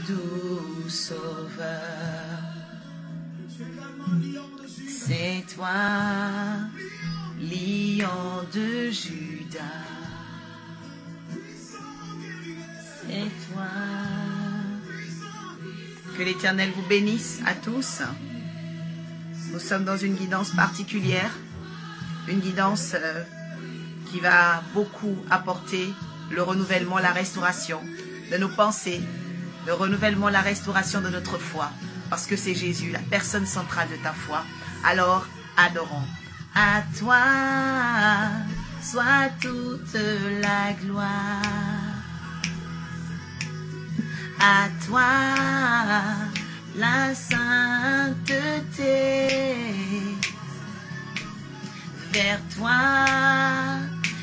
doux sauveur. C'est toi, lion de Judas. C'est toi. Que l'Éternel vous bénisse à tous. Nous sommes dans une guidance particulière, une guidance qui va beaucoup apporter le renouvellement, la restauration de nos pensées, le renouvellement, la restauration de notre foi, parce que c'est Jésus, la personne centrale de ta foi. Alors, adorons. À toi soit toute la gloire. À toi la sainteté. Vers toi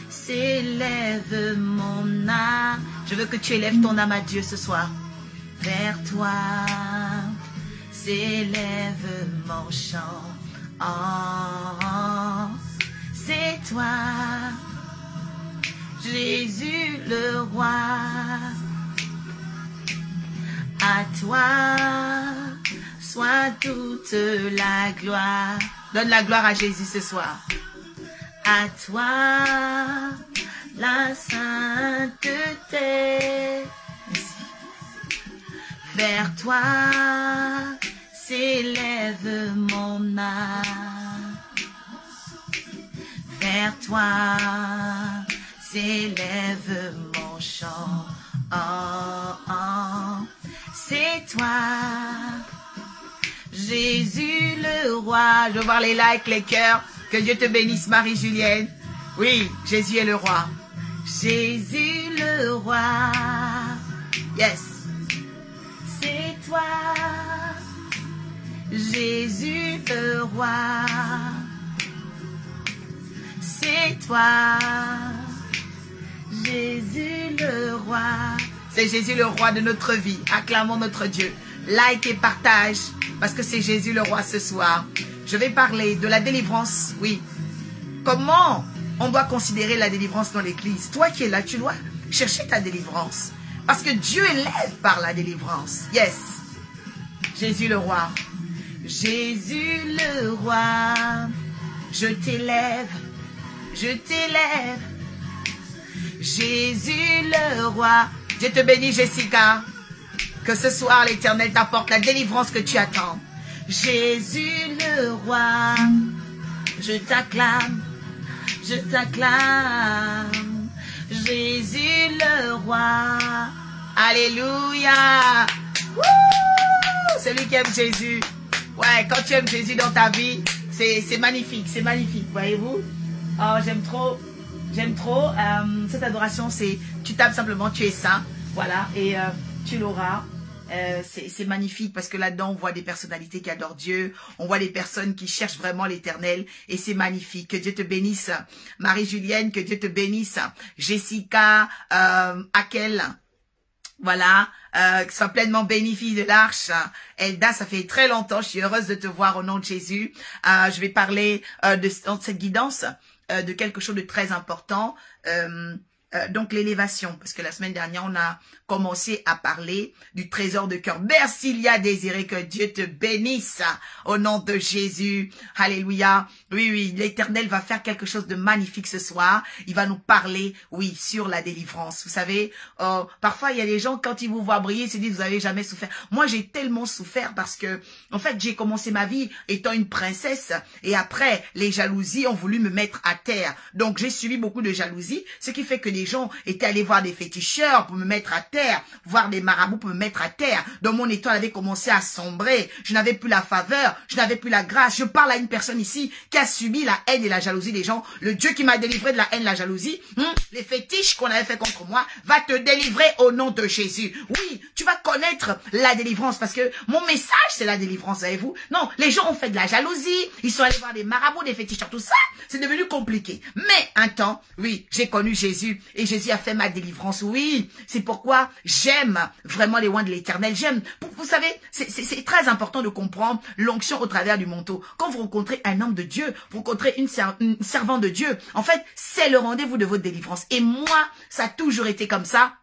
s'élève mon âme. Je veux que tu élèves ton âme à Dieu ce soir. Vers toi s'élève mon chant. Oh, c'est toi, Jésus le roi. À toi soit toute la gloire. Donne la gloire à Jésus ce soir. À toi la sainteté. Merci. Vers toi s'élève mon âme. Vers toi s'élève mon chant. Oh, oh. C'est toi, Jésus le roi. Je veux voir les likes, les cœurs. Que Dieu te bénisse, Marie-Julienne. Oui, Jésus est le roi. Jésus le roi. Yes. C'est toi, Jésus le roi. C'est toi, Jésus le roi. C'est Jésus le roi de notre vie. Acclamons notre Dieu. Like et partage parce que c'est Jésus le roi ce soir. Je vais parler de la délivrance. Oui. Comment on doit considérer la délivrance dans l'église? Toi qui es là, tu dois chercher ta délivrance. Parce que Dieu élève par la délivrance. Yes. Jésus le roi. Jésus le roi. Je t'élève. Je t'élève. Jésus le roi. Dieu te bénit, Jessica. Que ce soir, l'Éternel t'apporte la délivrance que tu attends. Jésus le roi. Je t'acclame. Je t'acclame. Jésus le roi. Alléluia. Wouh! Celui qui aime Jésus. Ouais, quand tu aimes Jésus dans ta vie, c'est magnifique. C'est magnifique, voyez-vous. Oh, j'aime trop. J'aime trop. Cette adoration, c'est tu tapes simplement, tu es saint. Voilà, et tu l'auras. C'est magnifique parce que là-dedans, on voit des personnalités qui adorent Dieu. On voit des personnes qui cherchent vraiment l'Éternel. Et c'est magnifique. Que Dieu te bénisse. Marie-Julienne, que Dieu te bénisse. Jessica, Akel. Voilà. Sois pleinement bénie, fille de l'Arche. Elda, ça fait très longtemps. Je suis heureuse de te voir au nom de Jésus. Je vais parler de cette guidance, de quelque chose de très important. Donc l'élévation, parce que la semaine dernière, on a commencé à parler du trésor de cœur. Merci, a désiré que Dieu te bénisse au nom de Jésus. Alléluia. Oui, oui, l'Éternel va faire quelque chose de magnifique ce soir. Il va nous parler, oui, sur la délivrance. Vous savez, parfois, il y a des gens, quand ils vous voient briller, ils se disent, vous avez jamais souffert. Moi, j'ai tellement souffert parce que, en fait, j'ai commencé ma vie étant une princesse et après, les jalousies ont voulu me mettre à terre. Donc, j'ai subi beaucoup de jalousie, ce qui fait que les gens étaient allés voir des féticheurs pour me mettre à terre, voir des marabouts pour me mettre à terre. Donc mon étoile avait commencé à sombrer. Je n'avais plus la faveur, je n'avais plus la grâce. Je parle à une personne ici qui a subi la haine et la jalousie des gens. Le Dieu qui m'a délivré de la haine et la jalousie, les fétiches qu'on avait fait contre moi, va te délivrer au nom de Jésus. Oui, tu vas connaître la délivrance parce que mon message, c'est la délivrance, savez-vous. Non, les gens ont fait de la jalousie, ils sont allés voir des marabouts, des féticheurs, tout ça. C'est devenu compliqué. Mais un temps, oui, j'ai connu Jésus et Jésus a fait ma délivrance. Oui, c'est pourquoi j'aime vraiment les oins de l'Éternel. J'aime, vous savez, c'est très important de comprendre l'onction au travers du manteau. Quand vous rencontrez un homme de Dieu, vous rencontrez une servante de Dieu, en fait, c'est le rendez-vous de votre délivrance. Et moi, ça a toujours été comme ça.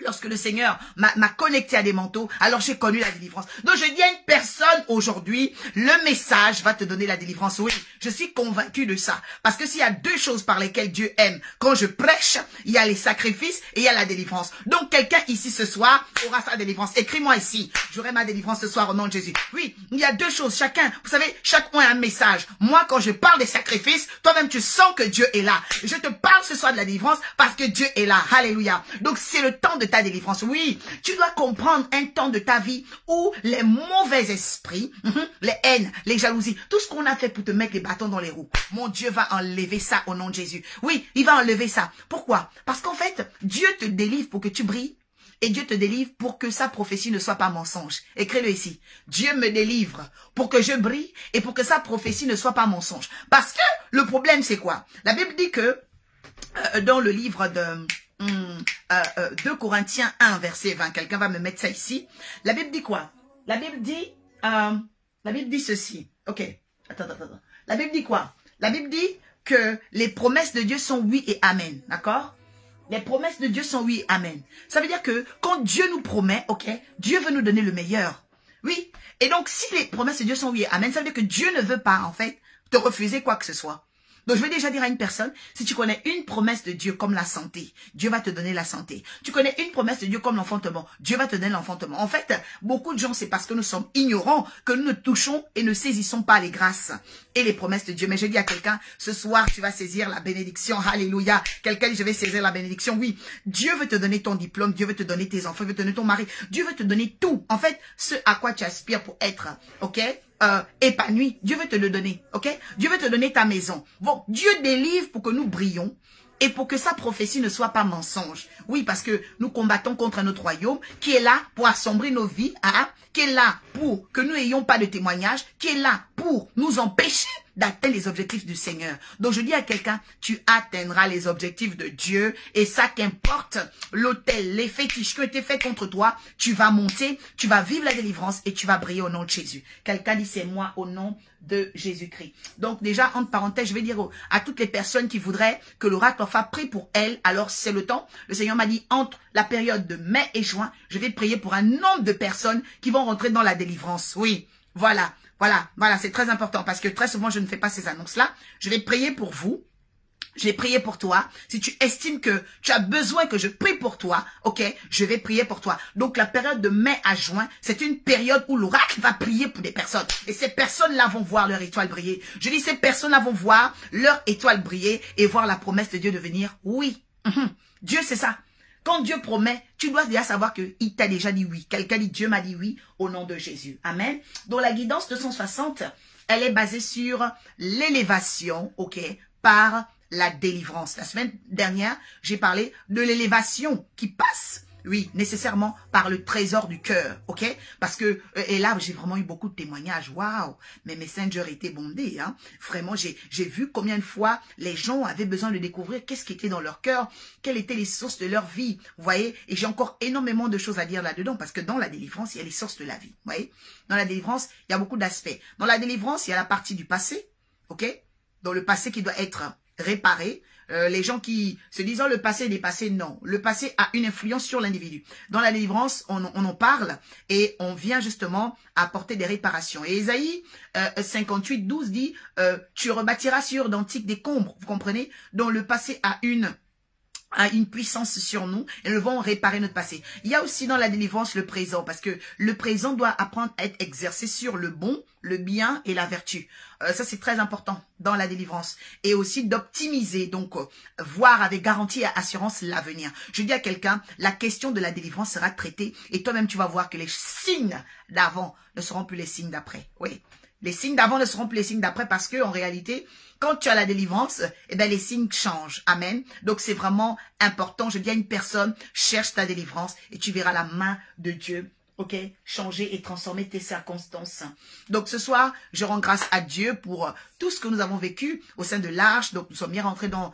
Lorsque le Seigneur m'a connecté à des manteaux, alors j'ai connu la délivrance. Donc je dis à une personne aujourd'hui, le message va te donner la délivrance. Oui, je suis convaincu de ça. Parce que s'il y a deux choses par lesquelles Dieu aime, quand je prêche, il y a les sacrifices et il y a la délivrance. Donc quelqu'un ici ce soir aura sa délivrance. Écris-moi ici, j'aurai ma délivrance ce soir au nom de Jésus. Oui, il y a deux choses, chacun, vous savez, chacun a un message. Moi, quand je parle des sacrifices, toi-même tu sens que Dieu est là. Je te parle ce soir de la délivrance parce que Dieu est là. Alléluia. Donc c'est le temps de ta délivrance. Oui, tu dois comprendre un temps de ta vie où les mauvais esprits, les haines, les jalousies, tout ce qu'on a fait pour te mettre les bâtons dans les roues, mon Dieu va enlever ça au nom de Jésus. Oui, il va enlever ça. Pourquoi? Parce qu'en fait, Dieu te délivre pour que tu brilles et Dieu te délivre pour que sa prophétie ne soit pas mensonge. Écris-le ici. Dieu me délivre pour que je brille et pour que sa prophétie ne soit pas mensonge. Parce que le problème, c'est quoi? La Bible dit que dans le livre de 2 Corinthiens 1, verset 20. Quelqu'un va me mettre ça ici. La Bible dit quoi? La Bible dit ceci. Ok. Attends. La Bible dit quoi? La Bible dit que les promesses de Dieu sont oui et amen. D'accord? Les promesses de Dieu sont oui et amen. Ça veut dire que quand Dieu nous promet, ok, Dieu veut nous donner le meilleur. Oui. Et donc, si les promesses de Dieu sont oui et amen, ça veut dire que Dieu ne veut pas, en fait, te refuser quoi que ce soit. Donc, je vais déjà dire à une personne, si tu connais une promesse de Dieu comme la santé, Dieu va te donner la santé. Tu connais une promesse de Dieu comme l'enfantement, Dieu va te donner l'enfantement. En fait, beaucoup de gens, c'est parce que nous sommes ignorants que nous ne touchons et ne saisissons pas les grâces et les promesses de Dieu. Mais je dis à quelqu'un, ce soir, tu vas saisir la bénédiction. Alléluia. Quelqu'un dit, je vais saisir la bénédiction. Oui, Dieu veut te donner ton diplôme, Dieu veut te donner tes enfants, Dieu veut te donner ton mari. Dieu veut te donner tout. En fait, ce à quoi tu aspires pour être, ok, épanoui, Dieu veut te le donner, ok? Dieu veut te donner ta maison. Bon, Dieu délivre pour que nous brillons et pour que sa prophétie ne soit pas mensonge. Oui, parce que nous combattons contre notre royaume qui est là pour assombrir nos vies, hein? Qui est là pour que nous n'ayons pas de témoignage, qui est là pour nous empêcher d'atteindre les objectifs du Seigneur. Donc je dis à quelqu'un, tu atteindras les objectifs de Dieu et ça qu'importe l'autel, les fétiches qui ont été faits contre toi, tu vas monter, tu vas vivre la délivrance et tu vas briller au nom de Jésus. Quelqu'un dit c'est moi au nom de Jésus-Christ. Donc déjà, entre parenthèses, je vais dire à toutes les personnes qui voudraient que l'oracle leur fasse prier pour elles, alors c'est le temps. Le Seigneur m'a dit, entre la période de mai et juin, je vais prier pour un nombre de personnes qui vont rentrer dans la délivrance. Oui, voilà, c'est très important parce que très souvent, je ne fais pas ces annonces-là. Je vais prier pour vous. Je vais prier pour toi. Si tu estimes que tu as besoin que je prie pour toi, ok, je vais prier pour toi. Donc, la période de mai à juin, c'est une période où l'oracle va prier pour des personnes. Et ces personnes-là vont voir leur étoile briller. Je dis, ces personnes-là vont voir leur étoile briller et voir la promesse de Dieu devenir oui. Dieu, c'est ça. Quand Dieu promet, tu dois déjà savoir qu'il t'a déjà dit oui. Quelqu'un dit, Dieu m'a dit oui au nom de Jésus. Amen. Donc, la guidance 260, elle est basée sur l'élévation, ok, par la délivrance. La semaine dernière, j'ai parlé de l'élévation qui passe, oui, nécessairement par le trésor du cœur, ok? Parce que, et là, j'ai vraiment eu beaucoup de témoignages. Waouh! Mes messengers étaient bondés, hein? Vraiment, j'ai vu combien de fois les gens avaient besoin de découvrir qu'est-ce qui était dans leur cœur, quelles étaient les sources de leur vie, vous voyez? Et j'ai encore énormément de choses à dire là-dedans, parce que dans la délivrance, il y a les sources de la vie, vous voyez? Dans la délivrance, il y a beaucoup d'aspects. Dans la délivrance, il y a la partie du passé, ok? Dans le passé qui doit être réparé. Les gens qui se disent le passé est dépassé, non. Le passé a une influence sur l'individu. Dans la délivrance, on en parle et on vient justement apporter des réparations. Et Ésaïe 58, 12 dit tu rebâtiras sur d'antiques décombres. Vous comprenez? Donc le passé a une puissance sur nous et nous devons réparer notre passé. Il y a aussi dans la délivrance le présent parce que le présent doit apprendre à être exercé sur le bon, le bien et la vertu. Ça, c'est très important dans la délivrance. Et aussi d'optimiser, donc voir avec garantie et assurance l'avenir. Je dis à quelqu'un, la question de la délivrance sera traitée et toi-même, tu vas voir que les signes d'avant ne seront plus les signes d'après. Oui, les signes d'avant ne seront plus les signes d'après parce que en réalité, quand tu as la délivrance, eh ben les signes changent. Amen. Donc c'est vraiment important. Je dis à une personne, cherche ta délivrance et tu verras la main de Dieu. Ok, changer et transformer tes circonstances. Donc ce soir, je rends grâce à Dieu pour tout ce que nous avons vécu au sein de l'Arche. Donc nous sommes bien rentrés dans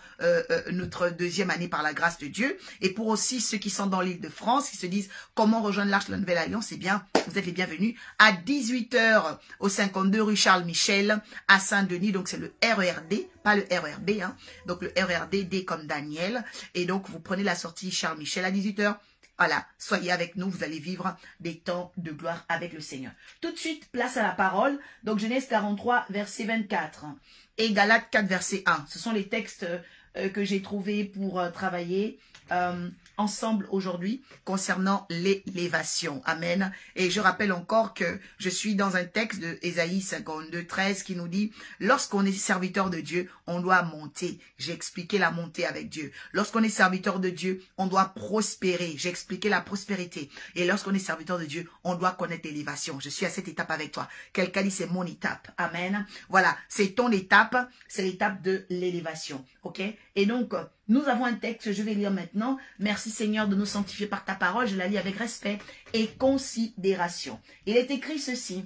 notre deuxième année par la grâce de Dieu. Et pour aussi ceux qui sont dans l'île de France, qui se disent comment rejoindre l'Arche de la Nouvelle Alliance, eh bien, vous êtes les bienvenus à 18 h au 52 rue Charles Michel à Saint-Denis. Donc c'est le RERD, pas le RERB. Hein. Donc le RERD, D comme Daniel. Et donc vous prenez la sortie Charles Michel à 18 h. Voilà, soyez avec nous, vous allez vivre des temps de gloire avec le Seigneur. Tout de suite, place à la parole. Donc, Genèse 43, verset 24 et Galates 4, verset 1. Ce sont les textes que j'ai trouvés pour travailler ensemble aujourd'hui concernant l'élévation. Amen. Et je rappelle encore que je suis dans un texte de Ésaïe 52, 13 qui nous dit « Lorsqu'on est serviteur de Dieu, on doit monter. » J'ai expliqué la montée avec Dieu. Lorsqu'on est serviteur de Dieu, on doit prospérer. J'ai expliqué la prospérité. Et lorsqu'on est serviteur de Dieu, on doit connaître l'élévation. Je suis à cette étape avec toi. Quelqu'un dit « C'est mon étape. » Amen. Voilà, c'est ton étape. C'est l'étape de l'élévation. Ok? Et donc, nous avons un texte que je vais lire maintenant. Merci Seigneur de nous sanctifier par ta parole. Je la lis avec respect et considération. Il est écrit ceci.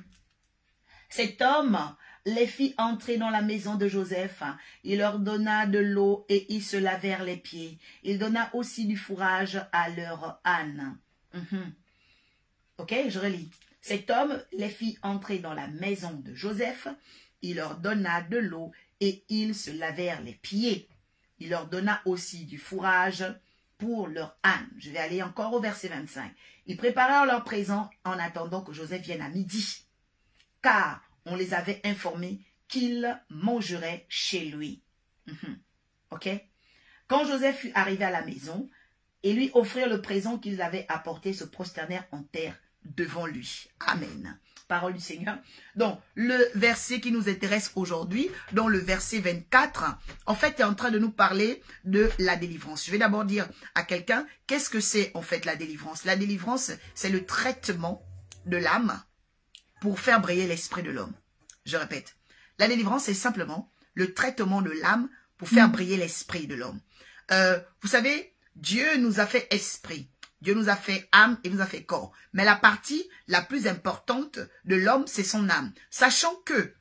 Cet homme les fit entrer dans la maison de Joseph. Il leur donna de l'eau et ils se lavèrent les pieds. Il donna aussi du fourrage à leur âne. Ok, je relis. Cet homme les fit entrer dans la maison de Joseph. Il leur donna de l'eau et ils se lavèrent les pieds. Il leur donna aussi du fourrage pour leur âne. Je vais aller encore au verset 25. Ils préparèrent leur présent en attendant que Joseph vienne à midi, car on les avait informés qu'il mangerait chez lui. Ok? Quand Joseph fut arrivé à la maison et lui offrirent le présent qu'ils avaient apporté, se prosternèrent en terre devant lui. Amen. Parole du Seigneur. Donc, le verset qui nous intéresse aujourd'hui, dans le verset 24, en fait, est en train de nous parler de la délivrance. Je vais d'abord dire à quelqu'un, qu'est-ce que c'est en fait la délivrance? La délivrance, c'est le traitement de l'âme pour faire briller l'esprit de l'homme. Je répète, la délivrance, c'est simplement le traitement de l'âme pour faire briller l'esprit de l'homme. Vous savez, Dieu nous a fait esprit. Dieu nous a fait âme et nous a fait corps. Mais la partie la plus importante de l'homme, c'est son âme. Sachant que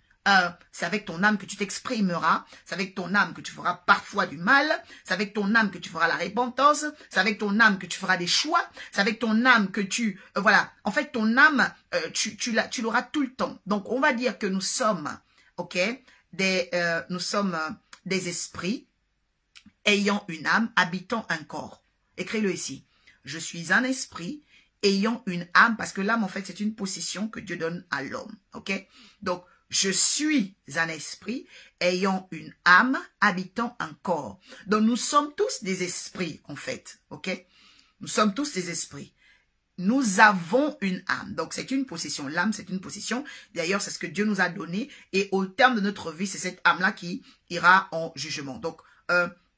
c'est avec ton âme que tu t'exprimeras, c'est avec ton âme que tu feras parfois du mal, c'est avec ton âme que tu feras la repentance, c'est avec ton âme que tu feras des choix, c'est avec ton âme que tu... voilà, en fait, ton âme, tu l'auras tout le temps. Donc, on va dire que nous sommes, ok, nous sommes des esprits ayant une âme, habitant un corps. Écris-le ici. Je suis un esprit ayant une âme, parce que l'âme, en fait, c'est une possession que Dieu donne à l'homme. Ok? Donc, je suis un esprit ayant une âme, habitant un corps. Donc, nous sommes tous des esprits, en fait. Ok? Nous sommes tous des esprits. Nous avons une âme. Donc, c'est une possession. L'âme, c'est une possession. D'ailleurs, c'est ce que Dieu nous a donné. Et au terme de notre vie, c'est cette âme-là qui ira en jugement. Donc,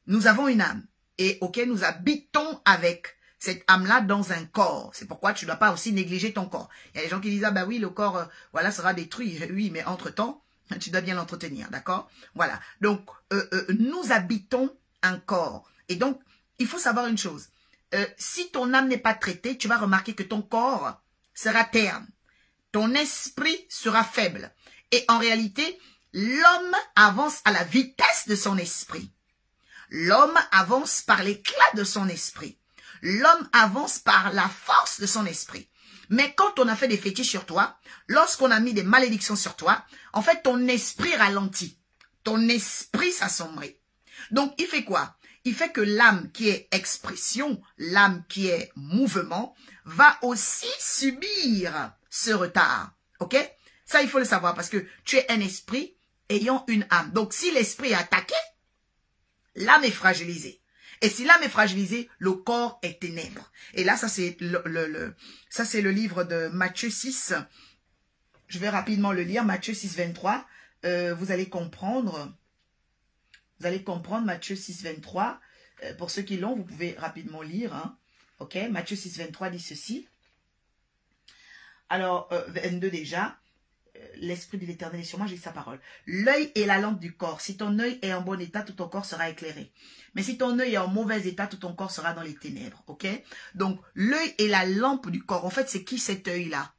nous avons une âme. Et, ok, nous habitons avec cette âme-là dans un corps. C'est pourquoi tu ne dois pas aussi négliger ton corps. Il y a des gens qui disent, ah bah oui, le corps, voilà, sera détruit. Oui, mais entre-temps, tu dois bien l'entretenir, d'accord? Voilà. Donc, nous habitons un corps. Et donc, il faut savoir une chose. Si ton âme n'est pas traitée, tu vas remarquer que ton corps sera terne. Ton esprit sera faible. Et en réalité, l'homme avance à la vitesse de son esprit. L'homme avance par l'éclat de son esprit. L'homme avance par la force de son esprit. Mais quand on a fait des fétiches sur toi, lorsqu'on a mis des malédictions sur toi, en fait, ton esprit ralentit. Ton esprit s'assombrit. Donc, il fait quoi? Il fait que l'âme qui est expression, l'âme qui est mouvement, va aussi subir ce retard. Ok? Ça, il faut le savoir parce que tu es un esprit ayant une âme. Donc, si l'esprit est attaqué, l'âme est fragilisée. Et si l'âme est fragilisée, le corps est ténèbres. Et là, ça c'est le livre de Matthieu 6. Je vais rapidement le lire. Matthieu 6, 23. Vous allez comprendre. Vous allez comprendre Matthieu 6, 23. Pour ceux qui l'ont, vous pouvez rapidement lire. Hein. Ok, Matthieu 6, 23 dit ceci. Alors, 22 déjà. L'esprit de l'Éternel est sur moi, j'ai sa parole. L'œil est la lampe du corps. Si ton œil est en bon état, tout ton corps sera éclairé. Mais si ton œil est en mauvais état, tout ton corps sera dans les ténèbres. Ok? Donc, l'œil est la lampe du corps. En fait, c'est qui cet œil-là?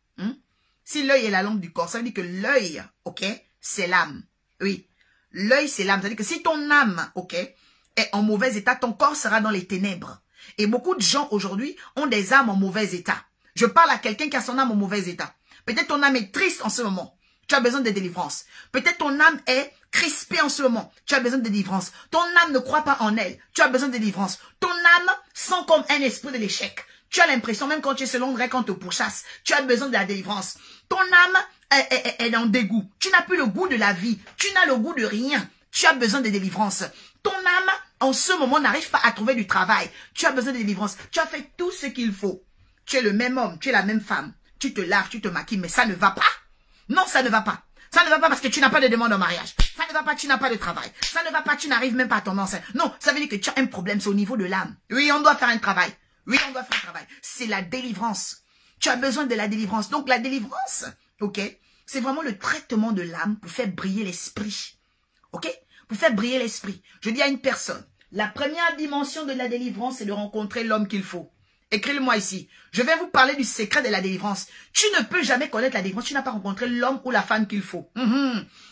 Si l'œil est la lampe du corps, ça veut dire que l'œil, ok, c'est l'âme. Oui. L'œil, c'est l'âme. Ça veut dire que si ton âme, ok, est en mauvais état, ton corps sera dans les ténèbres. Et beaucoup de gens aujourd'hui ont des âmes en mauvais état. Je parle à quelqu'un qui a son âme en mauvais état. Peut-être ton âme est triste en ce moment. Tu as besoin de délivrance. Peut-être ton âme est crispée en ce moment. Tu as besoin de délivrance. Ton âme ne croit pas en elle. Tu as besoin de délivrance. Ton âme sent comme un esprit de l'échec. Tu as l'impression, même quand tu es selon vrai, quand on te pourchasse, tu as besoin de la délivrance. Ton âme est en dégoût. Tu n'as plus le goût de la vie. Tu n'as le goût de rien. Tu as besoin de délivrance. Ton âme, en ce moment, n'arrive pas à trouver du travail. Tu as besoin de délivrance. Tu as fait tout ce qu'il faut. Tu es le même homme, tu es la même femme. Tu te laves, tu te maquilles, mais ça ne va pas. Non, ça ne va pas. Ça ne va pas parce que tu n'as pas de demande en mariage. Ça ne va pas, tu n'as pas de travail. Ça ne va pas, tu n'arrives même pas à ton enceinte. Non, ça veut dire que tu as un problème, c'est au niveau de l'âme. Oui, on doit faire un travail. Oui, on doit faire un travail. C'est la délivrance. Tu as besoin de la délivrance. Donc, la délivrance, ok, c'est vraiment le traitement de l'âme pour faire briller l'esprit. Ok? Pour faire briller l'esprit. Je dis à une personne, la première dimension de la délivrance, c'est de rencontrer l'homme qu'il faut. Écris-le-moi ici. Je vais vous parler du secret de la délivrance. Tu ne peux jamais connaître la délivrance. Tu n'as pas rencontré l'homme ou la femme qu'il faut.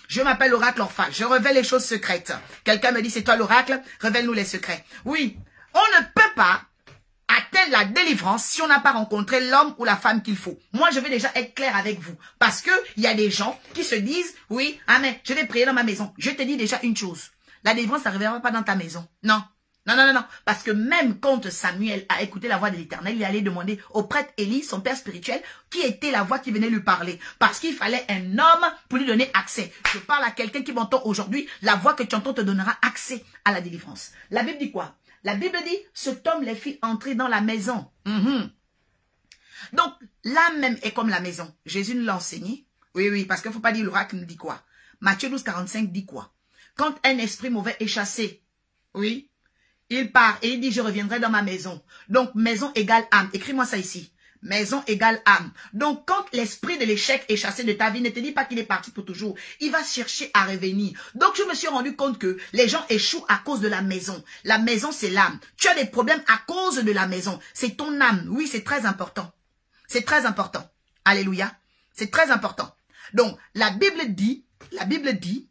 Je m'appelle l'oracle Orpha. Je révèle les choses secrètes. Quelqu'un me dit, c'est toi l'oracle, révèle-nous les secrets. Oui, on ne peut pas atteindre la délivrance si on n'a pas rencontré l'homme ou la femme qu'il faut. Moi, je vais déjà être clair avec vous. Parce que il y a des gens qui se disent, oui, ah mais je vais prier dans ma maison. Je te dis déjà une chose. La délivrance n'arrivera pas dans ta maison. Non. Non, non, non, non. Parce que même quand Samuel a écouté la voix de l'Éternel, il allait demander au prêtre Élie, son père spirituel, qui était la voix qui venait lui parler. Parce qu'il fallait un homme pour lui donner accès. Je parle à quelqu'un qui m'entend aujourd'hui. La voix que tu entends te donnera accès à la délivrance. La Bible dit quoi? La Bible dit, cet homme les fit entrer dans la maison. Donc, l'âme même est comme la maison. Jésus nous l'a enseigné. Oui, oui, parce qu'il ne faut pas dire l'oracle nous dit quoi. Matthieu 12, 45 dit quoi? Quand un esprit mauvais est chassé, oui, il part et il dit, je reviendrai dans ma maison. Donc, maison égale âme. Écris-moi ça ici. Maison égale âme. Donc, quand l'esprit de l'échec est chassé de ta vie, ne te dis pas qu'il est parti pour toujours. Il va chercher à revenir. Donc, je me suis rendu compte que les gens échouent à cause de la maison. La maison, c'est l'âme. Tu as des problèmes à cause de la maison. C'est ton âme. Oui, c'est très important. C'est très important. Alléluia. C'est très important. Donc, la Bible dit,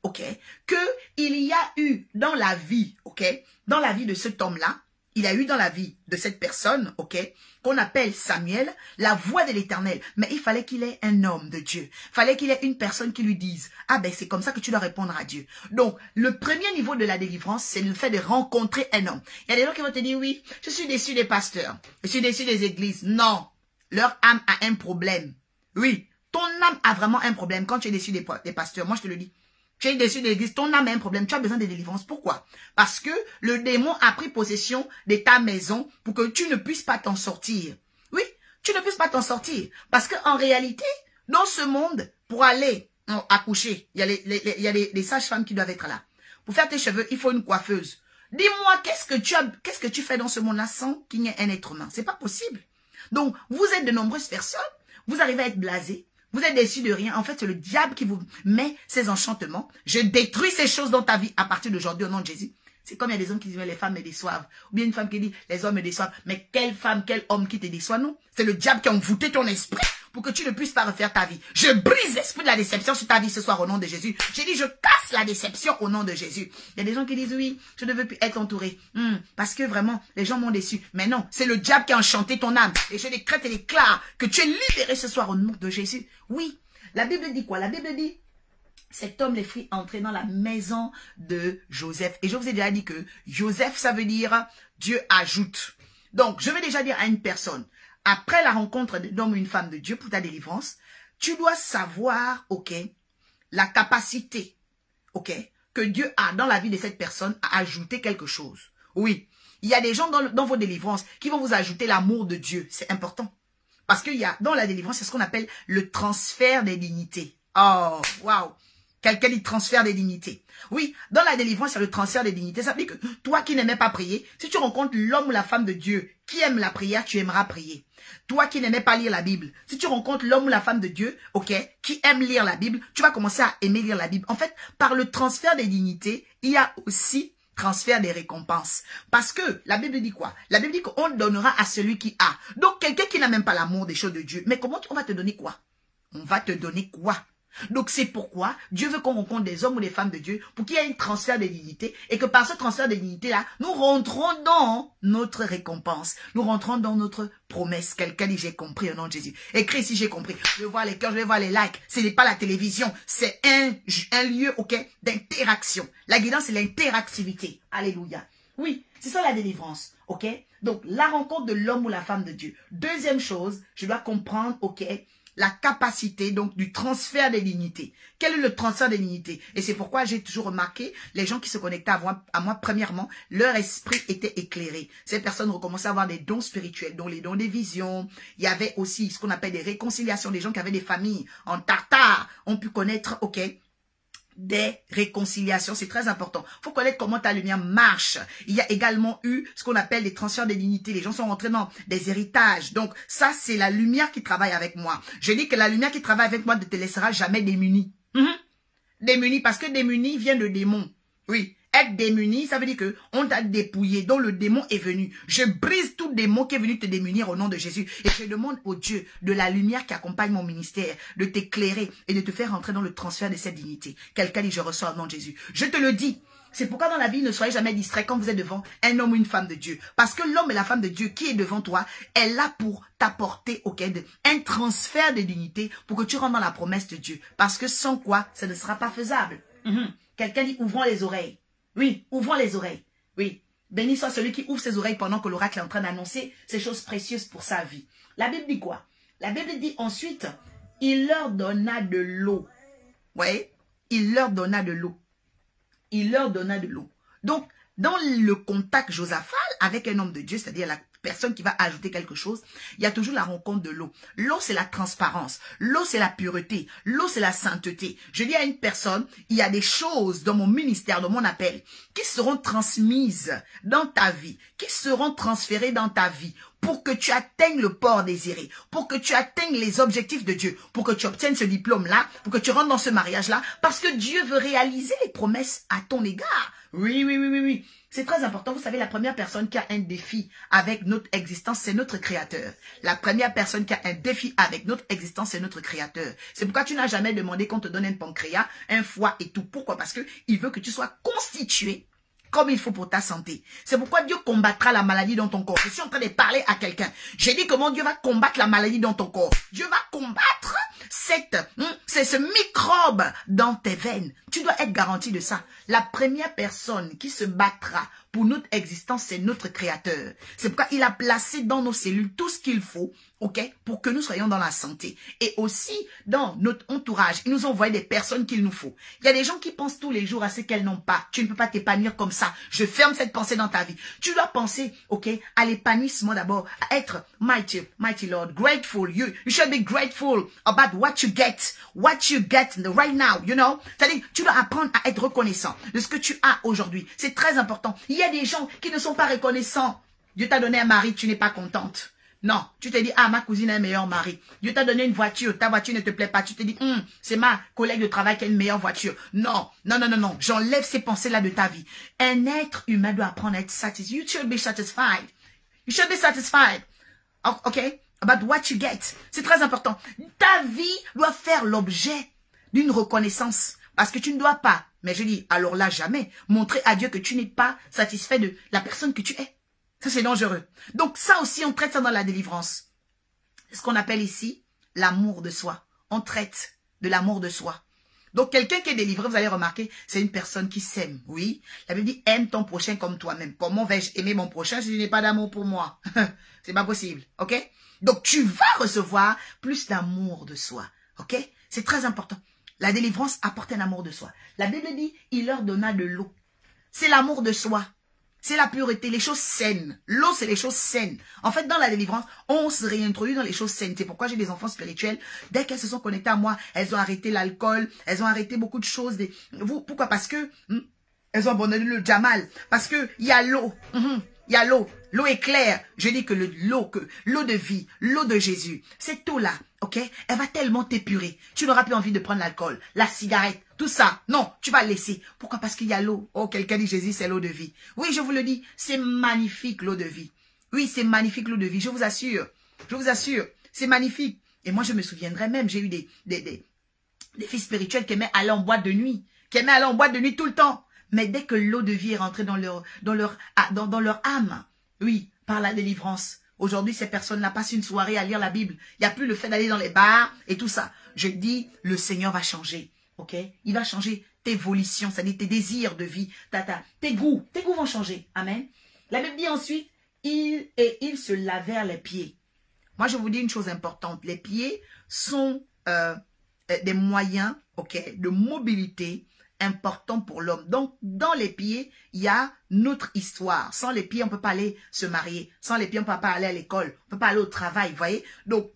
ok, que il y a eu dans la vie, ok, dans la vie de cet homme-là, il y a eu dans la vie de cette personne, ok, qu'on appelle Samuel, la voix de l'Éternel. Mais il fallait qu'il ait un homme de Dieu. Il fallait qu'il ait une personne qui lui dise, ah ben c'est comme ça que tu dois répondre à Dieu. Donc, le premier niveau de la délivrance, c'est le fait de rencontrer un homme. Il y a des gens qui vont te dire, oui, je suis déçu des pasteurs, je suis déçu des églises. Non, leur âme a un problème. Oui, ton âme a vraiment un problème quand tu es déçu des pasteurs. Moi, je te le dis. Tu es déçu de l'église, ton âme a un problème. Tu as besoin de délivrance. Pourquoi? Parce que le démon a pris possession de ta maison pour que tu ne puisses pas t'en sortir. Oui, tu ne puisses pas t'en sortir. Parce qu'en réalité, dans ce monde, pour aller accoucher, il y a les sages-femmes qui doivent être là. Pour faire tes cheveux, il faut une coiffeuse. Dis-moi, qu'est-ce que tu fais dans ce monde-là sans qu'il y ait un être humain? C'est pas possible. Donc, vous êtes de nombreuses personnes, vous arrivez à être blasés. Vous êtes déçus de rien. En fait, c'est le diable qui vous met ces enchantements. Je détruis ces choses dans ta vie à partir d'aujourd'hui au nom de Jésus. C'est comme il y a des hommes qui disent, les femmes me déçoivent. Ou bien une femme qui dit, les hommes me déçoivent. Mais quelle femme, quel homme qui te déçoit? Non. C'est le diable qui a envoûté ton esprit pour que tu ne puisses pas refaire ta vie. Je brise l'esprit de la déception sur ta vie ce soir au nom de Jésus. J'ai dit, je casse la déception au nom de Jésus. Il y a des gens qui disent, oui, je ne veux plus être entouré. Parce que vraiment, les gens m'ont déçu. Mais non, c'est le diable qui a enchanté ton âme. Et je décrète et déclare que tu es libéré ce soir au nom de Jésus. Oui, la Bible dit quoi? La Bible dit, cet homme les fit entrer dans la maison de Joseph. Et je vous ai déjà dit que Joseph, ça veut dire Dieu ajoute. Donc, je vais déjà dire à une personne, après la rencontre d'un homme ou une femme de Dieu pour ta délivrance, tu dois savoir, ok, la capacité, ok, que Dieu a dans la vie de cette personne à ajouter quelque chose. Oui, il y a des gens dans vos délivrances qui vont vous ajouter l'amour de Dieu. C'est important. Parce qu'il y a, dans la délivrance, c'est ce qu'on appelle le transfert des dignités. Oh, waouh! Quelqu'un dit transfert des dignités. Oui, dans la délivrance, c'est le transfert des dignités. Ça veut dire que toi qui n'aimais pas prier, si tu rencontres l'homme ou la femme de Dieu qui aime la prière, tu aimeras prier. Toi qui n'aimais pas lire la Bible, si tu rencontres l'homme ou la femme de Dieu, ok, qui aime lire la Bible, tu vas commencer à aimer lire la Bible. En fait, par le transfert des dignités, il y a aussi transfert des récompenses. Parce que la Bible dit quoi? La Bible dit qu'on donnera à celui qui a. Donc, quelqu'un qui n'a même pas l'amour des choses de Dieu. Mais comment on va te donner quoi? On va te donner quoi? Donc, c'est pourquoi Dieu veut qu'on rencontre des hommes ou des femmes de Dieu pour qu'il y ait un transfert de dignité et que par ce transfert de dignité-là, nous rentrons dans notre récompense. Nous rentrons dans notre promesse. Quelqu'un dit, j'ai compris au nom de Jésus. Écris si j'ai compris. Je vais voir les cœurs, je vais voir les likes. Ce n'est pas la télévision. C'est un lieu, ok, d'interaction. La guidance, c'est l'interactivité. Alléluia. Oui, C'est ça la délivrance, ok? Donc, la rencontre de l'homme ou la femme de Dieu. Deuxième chose, je dois comprendre, ok, la capacité donc du transfert des dignités. Quel est le transfert des dignités? Et c'est pourquoi j'ai toujours remarqué, les gens qui se connectaient à moi, premièrement, leur esprit était éclairé. Ces personnes recommençaient à avoir des dons spirituels, dont les dons des visions. Il y avait aussi ce qu'on appelle des réconciliations. Des gens qui avaient des familles en tartare ont pu connaître, ok, des réconciliations, c'est très important. Il faut connaître comment ta lumière marche. Il y a également eu ce qu'on appelle les transferts des dignités. Les gens sont rentrés dans des héritages. Donc, ça, c'est la lumière qui travaille avec moi. Je dis que la lumière qui travaille avec moi ne te laissera jamais démuni. Démuni, parce que démuni vient de démon. Oui. Être démuni, ça veut dire que on t'a dépouillé, donc le démon est venu. Je brise tout démon qui est venu te démunir au nom de Jésus. Et je demande au Dieu de la lumière qui accompagne mon ministère, de t'éclairer et de te faire entrer dans le transfert de cette dignité. Quelqu'un dit, je reçois au nom de Jésus. Je te le dis. C'est pourquoi dans la vie, ne soyez jamais distrait quand vous êtes devant un homme ou une femme de Dieu. Parce que l'homme et la femme de Dieu qui est devant toi est là pour t'apporter un transfert de dignité pour que tu rentres dans la promesse de Dieu. Parce que sans quoi, ça ne sera pas faisable. Quelqu'un dit, ouvrons les oreilles. Oui, ouvrons les oreilles. Oui, béni soit celui qui ouvre ses oreilles pendant que l'oracle est en train d'annoncer ces choses précieuses pour sa vie. La Bible dit quoi? La Bible dit ensuite, il leur donna de l'eau. Oui, il leur donna de l'eau. Il leur donna de l'eau. Donc, dans le contact Josaphal avec un homme de Dieu, c'est-à-dire la personne qui va ajouter quelque chose, il y a toujours la rencontre de l'eau. L'eau, c'est la transparence. L'eau, c'est la pureté. L'eau, c'est la sainteté. Je dis à une personne, il y a des choses dans mon ministère, dans mon appel, qui seront transmises dans ta vie, qui seront transférées dans ta vie, pour que tu atteignes le port désiré, pour que tu atteignes les objectifs de Dieu, pour que tu obtiennes ce diplôme-là, pour que tu rentres dans ce mariage-là, parce que Dieu veut réaliser les promesses à ton égard. Oui, oui, oui, oui, oui. C'est très important. Vous savez, la première personne qui a un défi avec notre existence, c'est notre Créateur. La première personne qui a un défi avec notre existence, c'est notre Créateur. C'est pourquoi tu n'as jamais demandé qu'on te donne un pancréas, un foie et tout. Pourquoi? Parce qu'il veut que tu sois constitué comme il faut pour ta santé. C'est pourquoi Dieu combattra la maladie dans ton corps. Je suis en train de parler à quelqu'un. J'ai dit comment Dieu va combattre la maladie dans ton corps. Dieu va combattre c'est ce microbe dans tes veines. Tu dois être garanti de ça. La première personne qui se battra pour notre existence, c'est notre Créateur. C'est pourquoi il a placé dans nos cellules tout ce qu'il faut, ok, pour que nous soyons dans la santé. Et aussi, dans notre entourage, il nous envoie des personnes qu'il nous faut. Il y a des gens qui pensent tous les jours à ce qu'elles n'ont pas. Tu ne peux pas t'épanouir comme ça. Je ferme cette pensée dans ta vie. Tu dois penser, ok, à l'épanouissement d'abord, à être mighty Lord, grateful. You should be grateful about what you get right now, you know. C'est-à-dire, tu dois apprendre à être reconnaissant de ce que tu as aujourd'hui. C'est très important. Il y a des gens qui ne sont pas reconnaissants. Dieu t'a donné un mari, tu n'es pas contente. Non, tu te dis, ah, ma cousine a un meilleur mari. Dieu t'a donné une voiture, ta voiture ne te plaît pas. Tu te dis, c'est ma collègue de travail qui a une meilleure voiture. Non, non, non, non, non. J'enlève ces pensées-là de ta vie. Un être humain doit apprendre à être satisfait. You should be satisfied. You should be satisfied. Okay? About what you get. C'est très important. Ta vie doit faire l'objet d'une reconnaissance. Parce que tu ne dois pas, mais je dis, alors là, jamais, montrer à Dieu que tu n'es pas satisfait de la personne que tu es. Ça, c'est dangereux. Donc, ça aussi, on traite ça dans la délivrance. C'est ce qu'on appelle ici l'amour de soi. On traite de l'amour de soi. Donc, quelqu'un qui est délivré, vous allez remarquer, c'est une personne qui s'aime. Oui, la Bible dit, aime ton prochain comme toi-même. Comment vais-je aimer mon prochain si je n'ai pas d'amour pour moi? C'est pas possible, ok? Donc, tu vas recevoir plus d'amour de soi, ok? C'est très important. La délivrance apporte un amour de soi. La Bible dit, il leur donna de l'eau. C'est l'amour de soi. C'est la pureté, les choses saines. L'eau, c'est les choses saines. En fait, dans la délivrance, on se réintroduit dans les choses saines. C'est pourquoi j'ai des enfants spirituels. Dès qu'elles se sont connectées à moi, elles ont arrêté l'alcool. Elles ont arrêté beaucoup de choses. Pourquoi? Parce que elles ont abandonné le jamal. Parce que il y a l'eau. Il y a l'eau. L'eau est claire. Je dis que l'eau de vie, l'eau de Jésus, cette eau-là, ok, elle va tellement t'épurer. Tu n'auras plus envie de prendre l'alcool, la cigarette, tout ça. Non, tu vas laisser. Pourquoi? Parce qu'il y a l'eau. Oh, quelqu'un dit Jésus, c'est l'eau de vie. Oui, je vous le dis, c'est magnifique l'eau de vie. Oui, c'est magnifique l'eau de vie, je vous assure. Je vous assure, c'est magnifique. Et moi, je me souviendrai même, j'ai eu des filles spirituelles qui aimaient aller en boîte de nuit. Qui aimaient aller en boîte de nuit tout le temps. Mais dès que l'eau de vie est rentrée dans leur âme, oui, par la délivrance. Aujourd'hui, ces personnes-là passent une soirée à lire la Bible. Il n'y a plus le fait d'aller dans les bars et tout ça. Je dis, le Seigneur va changer, ok? Il va changer tes volitions, c'est-à-dire tes désirs de vie, tes goûts vont changer. Amen. La Bible dit ensuite, ils se lavèrent les pieds. Moi, je vous dis une chose importante. Les pieds sont des moyens, de mobilité importants pour l'homme. Donc, dans les pieds, il y a notre histoire. Sans les pieds, on ne peut pas aller se marier. Sans les pieds, on ne peut pas aller à l'école. On ne peut pas aller au travail, vous voyez. Donc,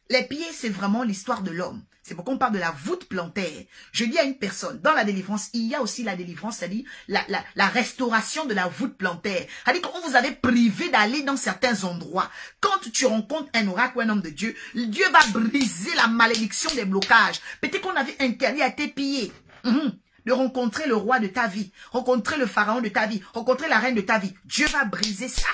les pieds, c'est vraiment l'histoire de l'homme. C'est pourquoi on parle de la voûte plantaire. Je dis à une personne, dans la délivrance, il y a aussi la délivrance, c'est-à-dire la restauration de la voûte plantaire. C'est-à-dire qu'on vous avait privé d'aller dans certains endroits. Quand tu rencontres un oracle ou un homme de Dieu, Dieu va briser la malédiction des blocages. Peut-être qu'on avait interdit à tes pieds de rencontrer le roi de ta vie, rencontrer le pharaon de ta vie, rencontrer la reine de ta vie. Dieu va briser ça.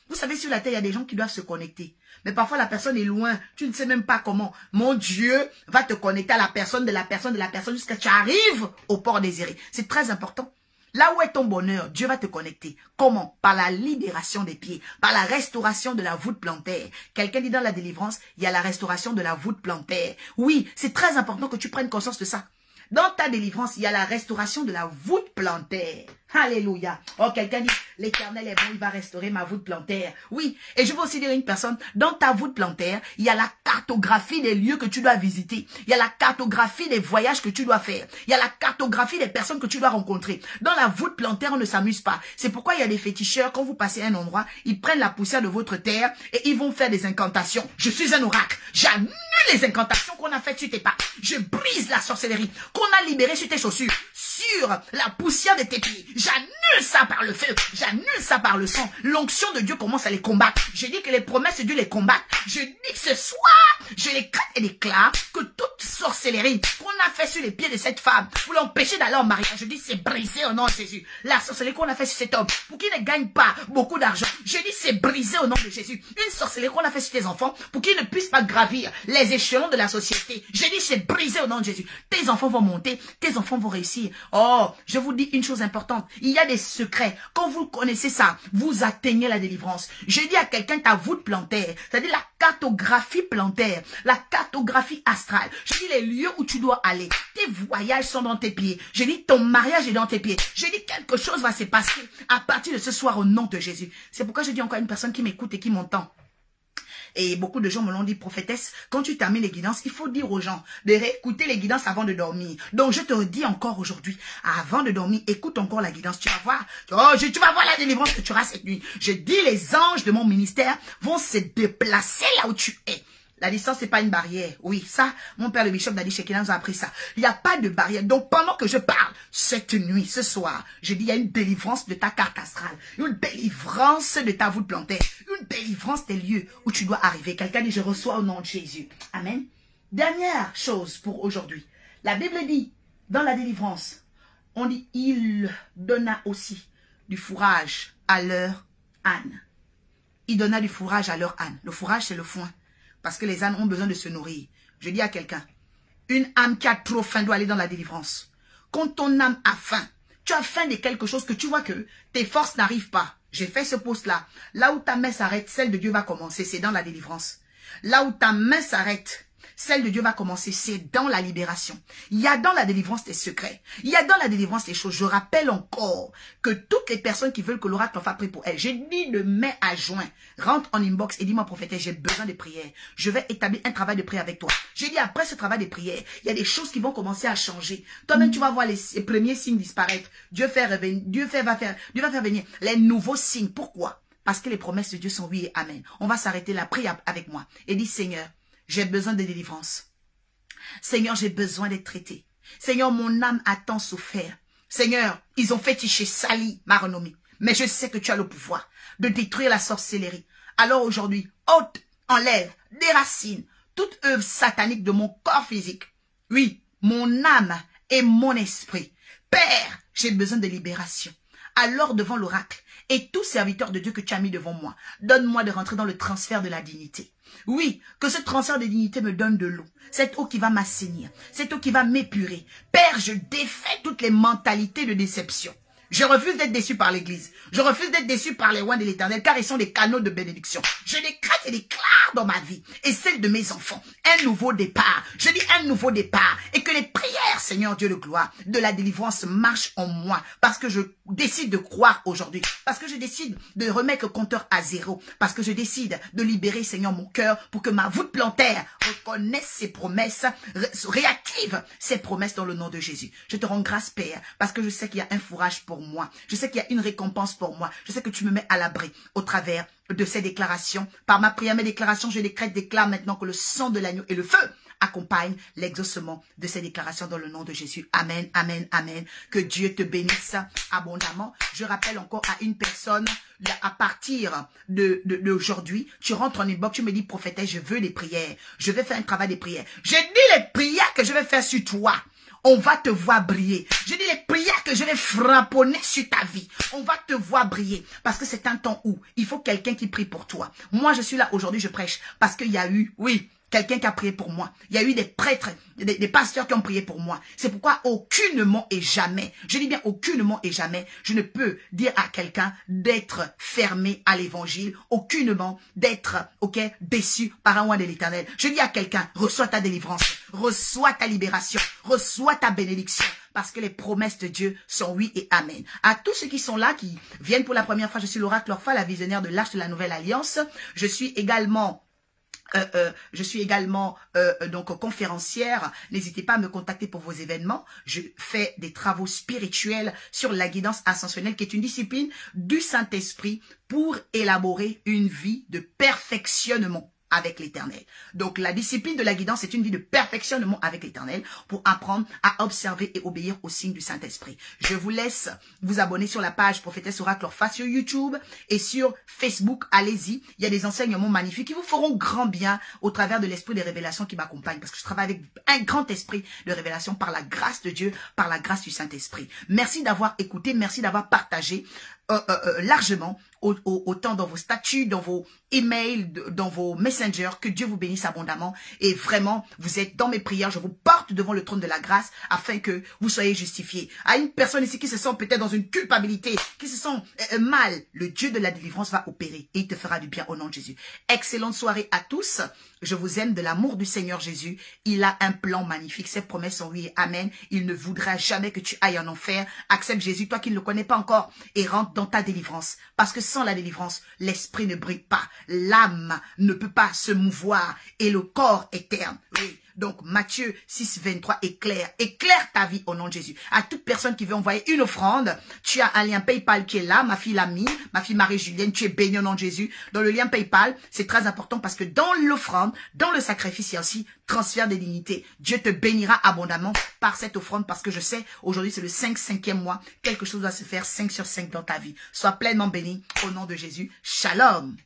Vous savez, sur la terre, il y a des gens qui doivent se connecter. Mais parfois, la personne est loin. Tu ne sais même pas comment. Mon Dieu va te connecter à la personne, de la personne, de la personne, jusqu'à ce que tu arrives au port désiré. C'est très important. Là où est ton bonheur, Dieu va te connecter. Comment? Par la libération des pieds, par la restauration de la voûte plantaire. Quelqu'un dit dans la délivrance, il y a la restauration de la voûte plantaire. Oui, c'est très important que tu prennes conscience de ça. Dans ta délivrance, il y a la restauration de la voûte plantaire. Alléluia. Oh, quelqu'un dit, l'Éternel est bon, il va restaurer ma voûte plantaire. Oui, et je veux aussi dire à une personne, dans ta voûte plantaire, il y a la cartographie des lieux que tu dois visiter. Il y a la cartographie des voyages que tu dois faire. Il y a la cartographie des personnes que tu dois rencontrer. Dans la voûte plantaire, on ne s'amuse pas. C'est pourquoi il y a des féticheurs, quand vous passez à un endroit, ils prennent la poussière de votre terre et ils vont faire des incantations. Je suis un oracle. J'annule les incantations qu'on a faites sur tes pas. Je brise la sorcellerie qu'on a libérée sur tes chaussures, sur la poussière de tes pieds. J'annule ça par le feu. J'annule ça par le sang. L'onction de Dieu commence à les combattre. Je dis que les promesses de Dieu les combattent. Je dis que ce soir, je les crête et déclare que toute sorcellerie qu'on a fait sur les pieds de cette femme pour l'empêcher d'aller en mariage, je dis c'est brisé au nom de Jésus. La sorcellerie qu'on a fait sur cet homme pour qu'il ne gagne pas beaucoup d'argent, je dis c'est brisé au nom de Jésus. Une sorcellerie qu'on a fait sur tes enfants pour qu'ils ne puissent pas gravir les échelons de la société, je dis c'est brisé au nom de Jésus. Tes enfants vont monter, tes enfants vont réussir. Oh, je vous dis une chose importante. Il y a des secrets. Quand vous connaissez ça, vous atteignez la délivrance. Je dis à quelqu'un ta voûte plantaire, c'est-à-dire la cartographie plantaire, la cartographie astrale. Je dis les lieux où tu dois aller. Tes voyages sont dans tes pieds. Je dis ton mariage est dans tes pieds. Je dis quelque chose va se passer à partir de ce soir au nom de Jésus. C'est pourquoi je dis encore à une personne qui m'écoute et qui m'entend. Et beaucoup de gens me l'ont dit, prophétesse, quand tu termines les guidances, il faut dire aux gens de réécouter les guidances avant de dormir. Donc, je te dis encore aujourd'hui, avant de dormir, écoute encore la guidance. Tu vas voir, tu vas voir la délivrance que tu auras cette nuit. Je dis, les anges de mon ministère vont se déplacer là où tu es. La distance, c'est pas une barrière. Oui, ça, mon père le bishop Dadi Shekinah nous a appris ça. Il n'y a pas de barrière. Donc, pendant que je parle, cette nuit, ce soir, je dis, il y a une délivrance de ta carte astrale. Une délivrance de ta voûte plantaire. Une délivrance des lieux où tu dois arriver. Quelqu'un dit, je reçois au nom de Jésus. Amen. Dernière chose pour aujourd'hui. La Bible dit, dans la délivrance, on dit, il donna aussi du fourrage à leur âne. Il donna du fourrage à leur âne. Le fourrage, c'est le foin. Parce que les ânes ont besoin de se nourrir. Je dis à quelqu'un, une âme qui a trop faim doit aller dans la délivrance. Quand ton âme a faim, tu as faim de quelque chose que tu vois que tes forces n'arrivent pas. J'ai fait ce post-là. Là où ta main s'arrête, celle de Dieu va commencer. C'est dans la délivrance. Là où ta main s'arrête, celle de Dieu va commencer. C'est dans la libération. Il y a dans la délivrance des secrets. Il y a dans la délivrance des choses. Je rappelle encore que toutes les personnes qui veulent que l'oracle en fasse prier pour elles, j'ai dit de mai à juin, rentre en inbox et dis-moi, prophétesse, j'ai besoin de prières. Je vais établir un travail de prière avec toi. J'ai dit après ce travail de prière, il y a des choses qui vont commencer à changer. Toi-même, tu vas voir les premiers signes disparaître. Dieu va faire venir les nouveaux signes. Pourquoi? Parce que les promesses de Dieu sont oui et amen. On va s'arrêter là, prie avec moi et dis, Seigneur, j'ai besoin de délivrance. Seigneur, j'ai besoin d'être traité. Seigneur, mon âme a tant souffert. Seigneur, ils ont fétiché, sali ma renommée. Mais je sais que tu as le pouvoir de détruire la sorcellerie. Alors aujourd'hui, ôte, enlève, déracine toute œuvre satanique de mon corps physique. Oui, mon âme et mon esprit. Père, j'ai besoin de libération. Alors devant l'oracle et tout serviteur de Dieu que tu as mis devant moi, donne-moi de rentrer dans le transfert de la dignité. Oui, que ce transfert de dignité me donne de l'eau. Cette eau qui va m'assainir, cette eau qui va m'épurer. Père, je défais toutes les mentalités de déception. Je refuse d'être déçu par l'église. Je refuse d'être déçu par les rois de l'Éternel, car ils sont des canaux de bénédiction. Je décrète et déclare dans ma vie et celle de mes enfants un nouveau départ. Je dis un nouveau départ. Et que les prières, Seigneur Dieu de gloire, de la délivrance marchent en moi. Parce que je décide de croire aujourd'hui. Parce que je décide de remettre le compteur à zéro. Parce que je décide de libérer, Seigneur, mon cœur pour que ma voûte plantaire reconnaisse ses promesses, réactive ses promesses dans le nom de Jésus. Je te rends grâce, Père, parce que je sais qu'il y a un fourrage pour moi. Je sais qu'il y a une récompense pour moi. Je sais que tu me mets à l'abri au travers de ces déclarations. Par ma prière, mes déclarations, je déclare maintenant que le sang de l'agneau et le feu accompagnent l'exaucement de ces déclarations dans le nom de Jésus. Amen, amen, amen. Que Dieu te bénisse abondamment. Je rappelle encore à une personne, à partir d'aujourd'hui, tu rentres en inbox, tu me dis, prophétesse, je veux les prières. Je vais faire un travail de prières. Je dis les prières que je vais faire sur toi. On va te voir briller. Je dis les prières que je vais frapponner sur ta vie. On va te voir briller. Parce que c'est un temps où il faut quelqu'un qui prie pour toi. Moi, je suis là aujourd'hui, je prêche. Parce qu'il y a eu, oui, quelqu'un qui a prié pour moi. Il y a eu des prêtres, des pasteurs qui ont prié pour moi. C'est pourquoi aucunement et jamais, je dis bien aucunement et jamais, je ne peux dire à quelqu'un d'être fermé à l'évangile, aucunement d'être, déçu par un roi de l'Éternel. Je dis à quelqu'un, reçois ta délivrance, reçois ta libération, reçois ta bénédiction. Parce que les promesses de Dieu sont oui et amen. À tous ceux qui sont là, qui viennent pour la première fois, je suis Laura Clorfa, la visionnaire de l'Arche de la Nouvelle Alliance. Je suis également donc conférencière. N'hésitez pas à me contacter pour vos événements. Je fais des travaux spirituels sur la guidance ascensionnelle, qui est une discipline du Saint-Esprit pour élaborer une vie de perfectionnement avec l'Éternel. Donc, la discipline de la guidance, c'est une vie de perfectionnement avec l'Éternel pour apprendre à observer et obéir aux signes du Saint-Esprit. Je vous laisse vous abonner sur la page Prophétesse Laura Clorfa sur YouTube et sur Facebook. Allez-y, il y a des enseignements magnifiques qui vous feront grand bien au travers de l'esprit des révélations qui m'accompagne, parce que je travaille avec un grand esprit de révélation par la grâce de Dieu, par la grâce du Saint-Esprit. Merci d'avoir écouté, merci d'avoir partagé largement, autant dans vos statuts, dans vos emails, dans vos messengers. Que Dieu vous bénisse abondamment. Et vraiment, vous êtes dans mes prières. Je vous porte devant le trône de la grâce afin que vous soyez justifiés. À une personne ici qui se sent peut-être dans une culpabilité, qui se sent mal, le Dieu de la délivrance va opérer et il te fera du bien au nom de Jésus. Excellente soirée à tous. Je vous aime de l'amour du Seigneur Jésus. Il a un plan magnifique. Ses promesses sont oui et amen. Il ne voudra jamais que tu ailles en enfer. Accepte Jésus, toi qui ne le connais pas encore, et rentre dans ta délivrance. Parce que sans la délivrance, l'esprit ne brille pas. L'âme ne peut pas se mouvoir et le corps est terne. Oui. Donc, Matthieu 6, 23, éclaire ta vie au nom de Jésus. À toute personne qui veut envoyer une offrande, tu as un lien PayPal qui est là, ma fille Lamine, ma fille Marie-Julienne, tu es bénie au nom de Jésus. Dans le lien PayPal, c'est très important parce que dans l'offrande, dans le sacrifice, il y a aussi transfert des dignités. Dieu te bénira abondamment par cette offrande parce que je sais, aujourd'hui c'est le 5e mois, quelque chose doit se faire 5 sur 5 dans ta vie. Sois pleinement béni au nom de Jésus. Shalom.